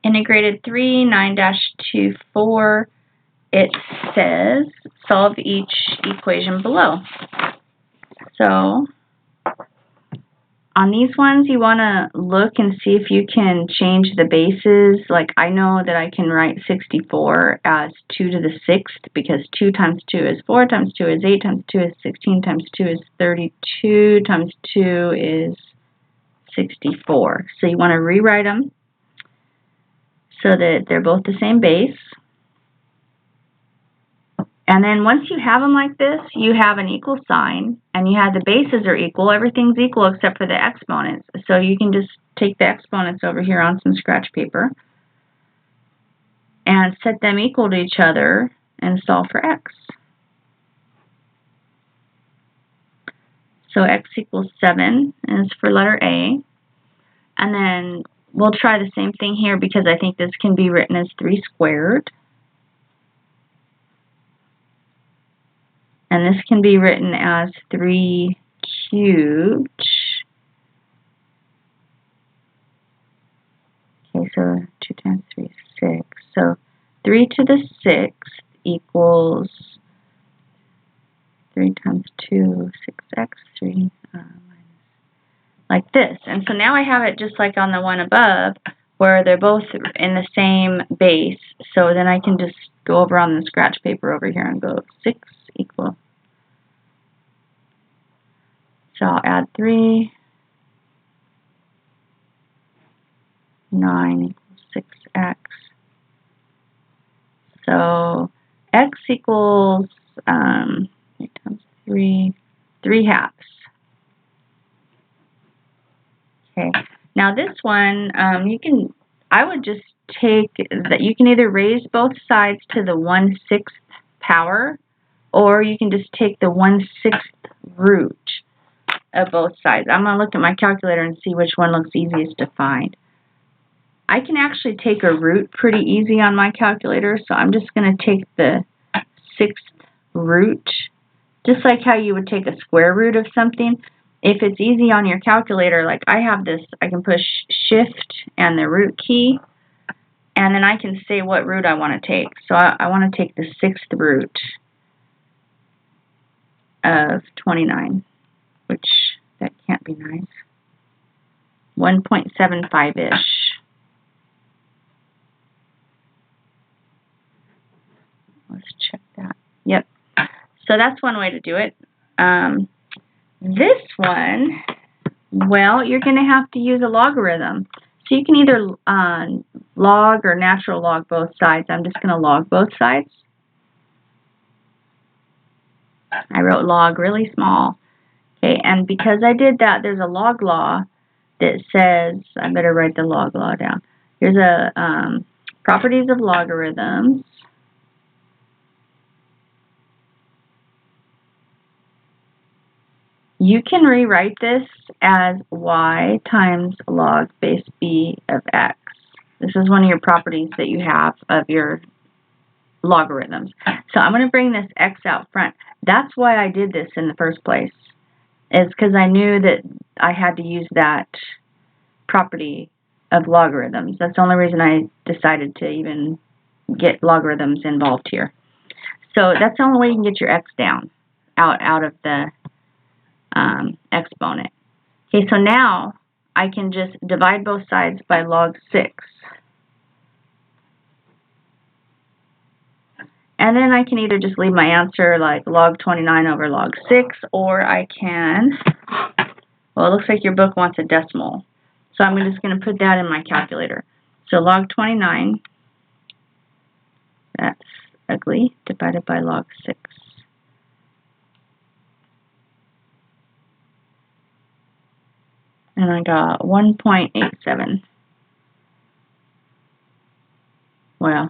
Integrated 3, 9-24, it says solve each equation below. So on these ones, you want to look and see if you can change the bases. Like I know that I can write 64 as 2 to the 6th because 2 times 2 is 4 times 2 is 8 times 2 is 16 times 2 is 32 times 2 is 64. So you want to rewrite them so that they're both the same base. And then once you have them like this, you have an equal sign, and you have the bases are equal. Everything's equal except for the exponents. So you can just take the exponents over here on some scratch paper and set them equal to each other and solve for x. So x equals 7 is for letter A. And then we'll try the same thing here because I think this can be written as 3 squared. And this can be written as 3 cubed. Okay, so 2 times 3 is 6. So 3 to the 6th equals 3 times 2, 6x, 3 like this. And so now I have it just like on the one above where they're both in the same base. So then I can just go over on the scratch paper over here and go 6 equal. So I'll add 3, 9 equals 6x. So x equals 3 times 3, 3 halves. Okay. Now this one, I would just take that. You can either raise both sides to the 1/6 power, or you can just take the 1/6 root of both sides. I'm going to look at my calculator and see which one looks easiest to find. I can actually take a root pretty easy on my calculator, so I'm just going to take the 6th root, just like how you would take a square root of something. If it's easy on your calculator, like I have this, I can push shift and the root key, and then I can say what root I want to take. So I want to take the 6th root of 29, which that can't be nice. 1.75-ish. Let's check that. Yep. So that's one way to do it. This one, well, you're going to have to use a logarithm. So you can either log or natural log both sides. I'm just going to log both sides. I wrote log really small. Okay, and because I did that, there's a log law that says, I better write the log law down. Here's a properties of logarithms. You can rewrite this as y times log base b of x. This is one of your properties that you have of your logarithms. So I'm going to bring this x out front. That's why I did this in the first place. It's because I knew that I had to use that property of logarithms. That's the only reason I decided to even get logarithms involved here. So that's the only way you can get your x down, out of the exponent. Okay, so now I can just divide both sides by log 6. And then I can either just leave my answer like log 29 over log 6, or I can, well, it looks like your book wants a decimal. So I'm just going to put that in my calculator. So log 29, that's ugly, divided by log 6. And I got 1.87. Well,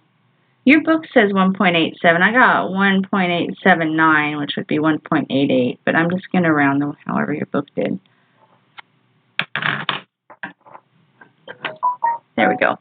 your book says 1.87. I got 1.879, which would be 1.88, but I'm just going to round them however your book did. There we go.